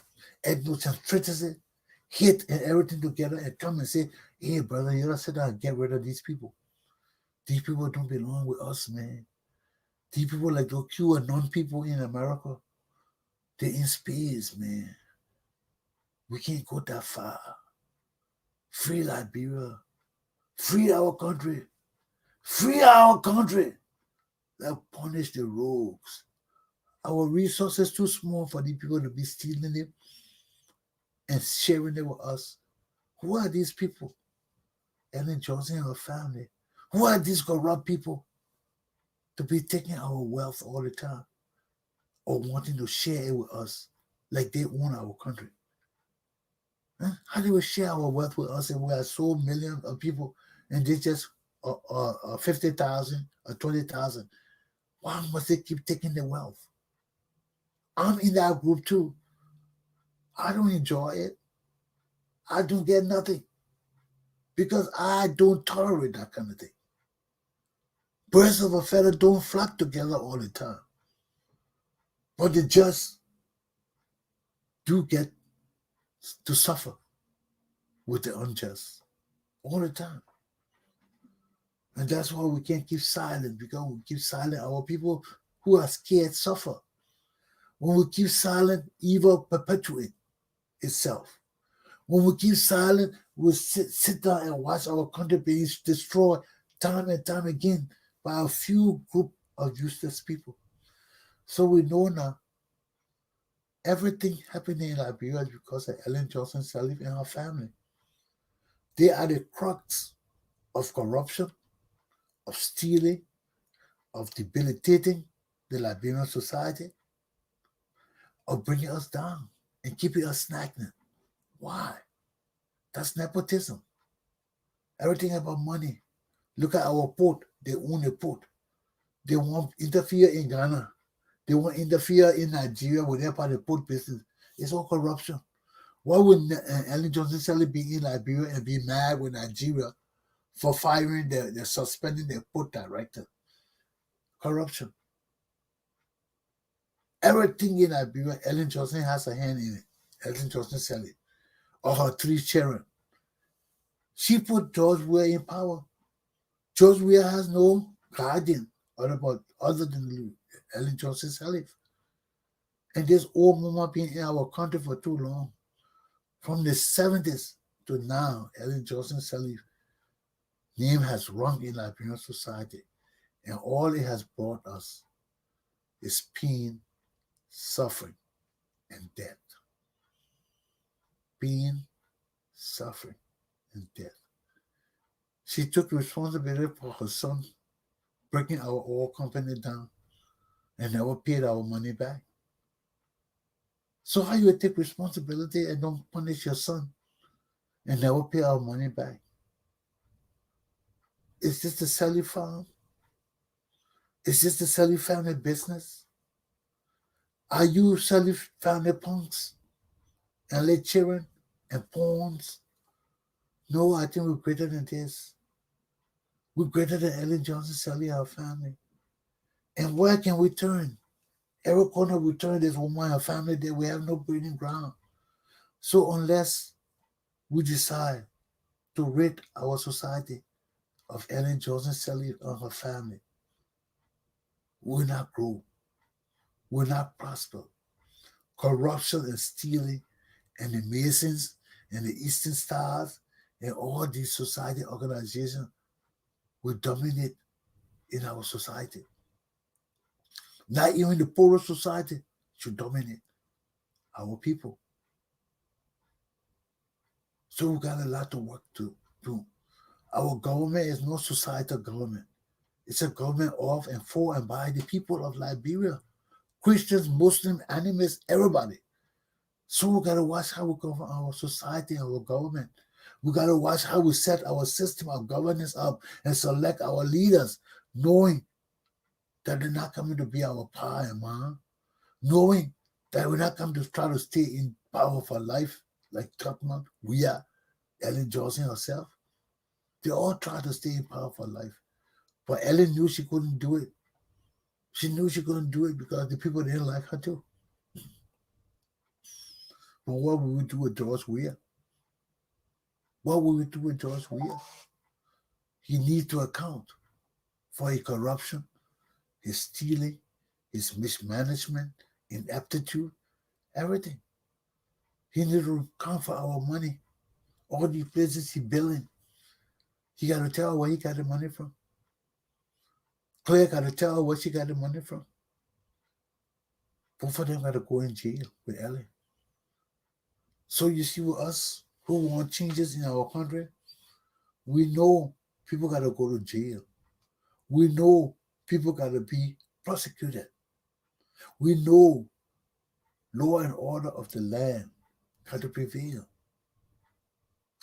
ethnocentrism, hate and everything together and come and say, hey, brother, you gotta sit down and get rid of these people. These people don't belong with us, man. These people like the QAnon people in America, they're in space, man. We can't go that far. Free Liberia. Free our country. Free our country. They'll punish the rogues. Our resources too small for these people to be stealing it and sharing it with us. Who are these people? Ellen Johnson and her family. Who are these corrupt people to be taking our wealth all the time or wanting to share it with us like they own our country? Huh? How do we share our wealth with us if we are so millions of people and they just 50,000 or 20,000? Why must they keep taking the wealth? I'm in that group too. I don't enjoy it. I don't get nothing because I don't tolerate that kind of thing. Birds of a feather don't flock together all the time. But they just do get to suffer with the unjust all the time. And that's why we can't keep silent, because we keep silent. Our people who are scared suffer. When we keep silent, evil perpetuates itself. When we keep silent, we'll sit down and watch our country being destroyed time and time again by a few group of useless people. So we know now everything happening in Liberia is because of Ellen Johnson Sirleaf and her family. They are the crux of corruption, of stealing, of debilitating the Liberian society, of bringing us down and keeping us stagnant. Why? That's nepotism. Everything about money. Look at our port. They own a port. They want to interfere in Ghana. They want to interfere in Nigeria with their part of the port business. It's all corruption. Why would Ellen Johnson Sirleaf be in Liberia and be mad with Nigeria for firing the suspending their port director? Corruption. Everything in Liberia, Ellen Johnson has a hand in it. Ellen Johnson Sirleaf, or her three children. She put George Weah in power. George Weah has no guardian other than Ellen Johnson Sirleaf. And this old mama been in our country for too long. From the 70s to now, Ellen Johnson Sirleaf name has rung in Liberian society. And all it has brought us is pain, suffering, and death. Pain, suffering, and death. She took responsibility for her son breaking our oil company down and never paid our money back. So how you take responsibility and don't punish your son and never pay our money back? Is this the Sirleaf farm? Is this the Sirleaf family business? Are you Sirleaf family punks and late children and pawns? No, I think we're greater than this. We're greater than Ellen Johnson Sirleaf, our family. And where can we turn? Every corner we turn, there's woman, our family there. We have no breeding ground. So unless we decide to rid our society of Ellen Johnson Sirleaf and her family, we'll not grow. We'll not prosper. Corruption and stealing and the Masons and the Eastern Stars and all these society organizations will dominate in our society. Not even the poorer society should dominate our people. So we got a lot of work to do. Our government is no societal government. It's a government of and for and by the people of Liberia. Christians, Muslims, animists, everybody. So we got to watch how we govern our society and our government. We got to watch how we set our system of governance up and select our leaders, knowing that they're not coming to be our pa and ma, knowing that we're not coming to try to stay in power for life, like Tubman, we are, Ellen Johnson herself. They all try to stay in power for life. But Ellen knew she couldn't do it. She knew she couldn't do it because the people didn't like her too. But what would we do with George Weah? What would we do with George Weah? He needs to account for his corruption, his stealing, his mismanagement, ineptitude, everything. He needs to account for our money. All the places he billing. He got to tell her where he got the money from. Claire got to tell her where she got the money from. Both of them got to go in jail with Ellen. So you see, with us who want changes in our country, we know people got to go to jail. We know people got to be prosecuted. We know law and order of the land got to prevail.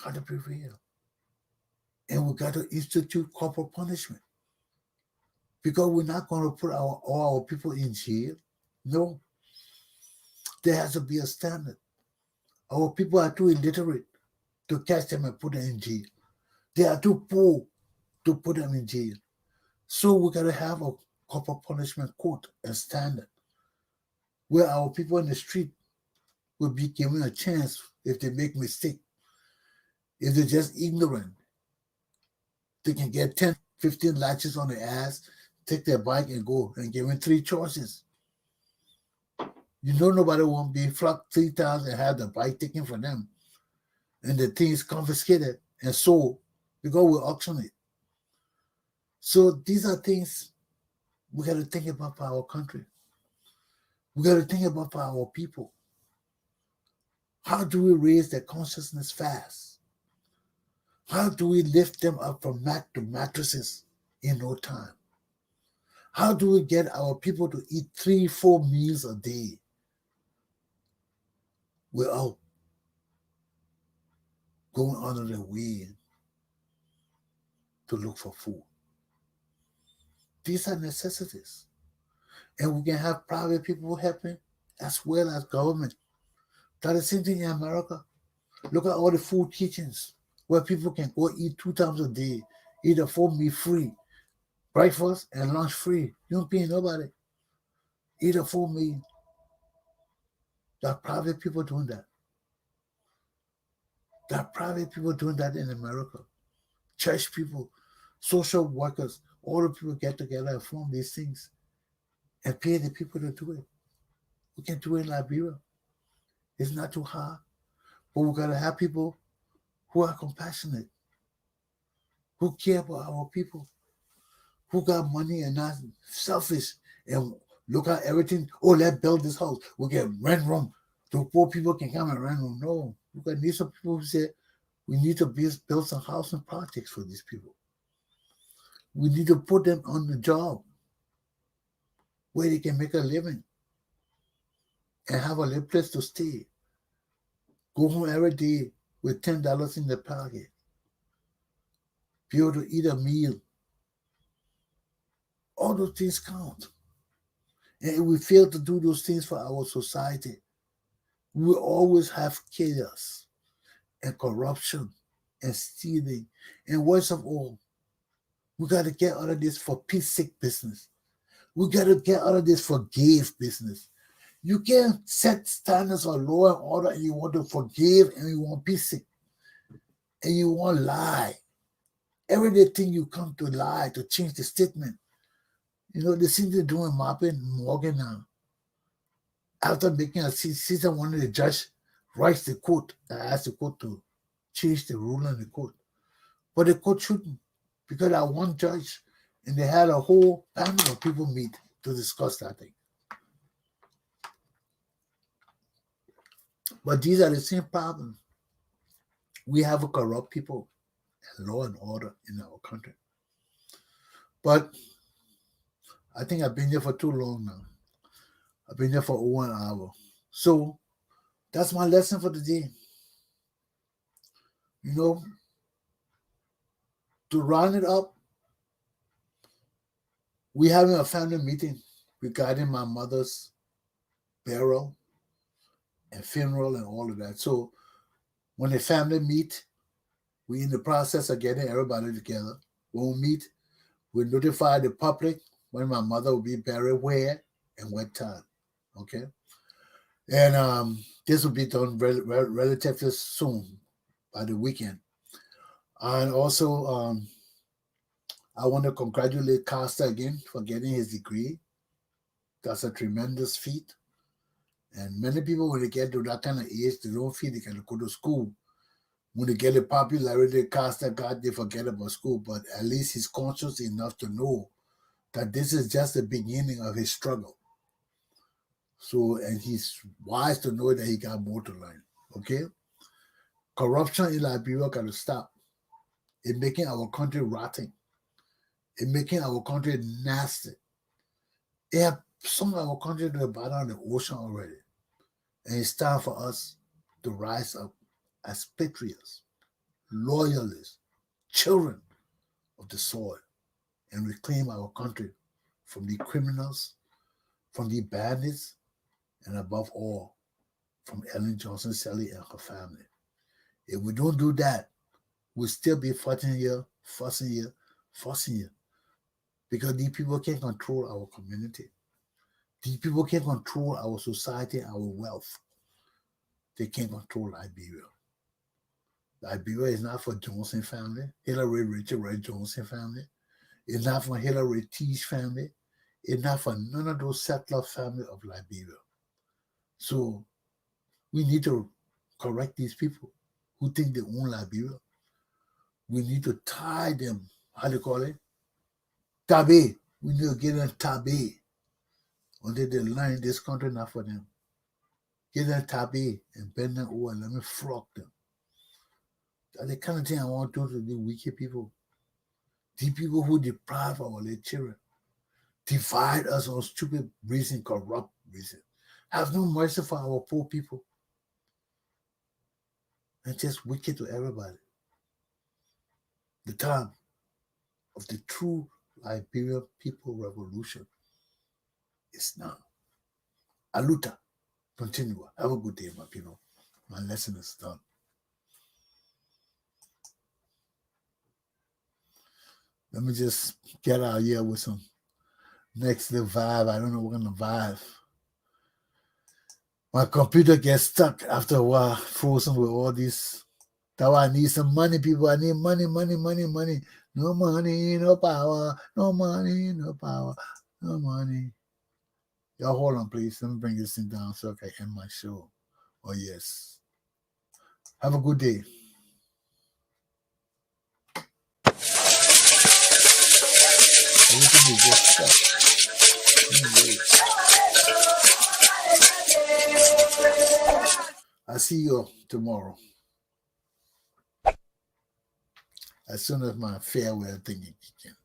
Got to prevail. And we got to institute corporal punishment. Because we're not going to put all our people in jail. No. There has to be a standard. Our people are too illiterate to catch them and put them in jail. They are too poor to put them in jail. So we got to have a corporal punishment court and standard where our people in the street will be given a chance if they make mistake. If they're just ignorant, they can get 10, 15 latches on their ass, take their bike and go and give them 3 choices. You know nobody won't be flogged 3 times and have the bike taken from them. And the thing is confiscated and sold because we auction it. So these are things we got to think about for our country. We got to think about for our people. How do we raise their consciousness fast? How do we lift them up from mat to mattresses in no time? How do we get our people to eat 3-4 meals a day without going under the way to look for food. These are necessities. And we can have private people helping as well as government. That's the same thing in America. Look at all the food kitchens where people can go eat 2 times a day, eat a full meal free, breakfast and lunch free. You don't pay nobody. Eat a full meal. There are private people doing that. There are private people doing that in America. Church people, social workers, all the people get together and form these things and pay the people to do it. We can do it in Liberia. It's not too hard. But we got to have people who are compassionate, who care about our people, who got money and not selfish and look at everything. Oh, let's build this house. We get rent room. The poor people can come and rent room. No. We got need some people who say we need to build some housing projects for these people. We need to put them on the job where they can make a living and have a little place to stay. Go home every day with $10 in the pocket. Be able to eat a meal. All those things count. And if we fail to do those things for our society, we will always have chaos and corruption and stealing. And worst of all, we got to get out of this for peace sake business. We got to get out of this forgive business. You can't set standards for law and order and you want to forgive and you want peace sake and you want lie. Every day thing you come to lie, to change the statement. You know, the thing they're doing Marvin Morgan now. After making a season one of the judge writes the court and asks the court to change the rule in the court. But the court shouldn't, because I one judge and they had a whole panel of people meet to discuss that thing. But these are the same problems. We have a corrupt people and law and order in our country. But I think I've been here for too long now. I've been here for over an hour. So that's my lesson for today. You know, to round it up, we're having a family meeting regarding my mother's burial and funeral and all of that. So when the family meet, we're in the process of getting everybody together. When we meet, we notify the public when my mother will be buried where and what time. Okay? And this will be done relatively soon, by the weekend. And also, I want to congratulate Costa again for getting his degree. That's a tremendous feat. And many people, when they get to that kind of age, they don't feel they can go to school. When they get the popularity Costa got, they forget about school. But at least he's conscious enough to know that this is just the beginning of his struggle. So, and he's wise to know that he got more to learn. Okay? Corruption in Liberia got to stop. It's making our country rotting. It's making our country nasty. It have sunk our country to the bottom of the ocean already. And it's time for us to rise up as patriots, loyalists, children of the soil, and reclaim our country from the criminals, from the bandits, and above all, from Ellen Johnson Sally and her family. If we don't do that, we'll still be fighting here, fussing here, because these people can't control our community. These people can't control our society, our wealth. They can't control Liberia. Liberia is not for Johnson family, Hillary Richard Ray Johnson family. It's not for Hillary T's family. It's not for none of those settler family of Liberia. So we need to correct these people who think they own Liberia. We need to tie them, how do you call it? Tabe. We need to get them tabe until they learn this country not for them. Get them tabe and bend them over and let me flog them. That's the kind of thing I want to do to the wicked people. The people who deprive our little children, divide us on stupid reason, corrupt reason. Have no mercy for our poor people. and just wicked to everybody. The time of the true Liberian people revolution is now. Aluta, continua. Have a good day, my people. My lesson is done. Let me just get out here with some next little vibe. I don't know what kind of vibe. My computer gets stuck after a while, frozen with all these. That's why I need some money, people. I need money. No money, no power. No money, no power. No money. Y'all hold on, please. Let me bring this thing down so I can end my show. Oh, yes. Have a good day. Everything is just stuck. I'll see you tomorrow. As soon as my farewell thing kicks in.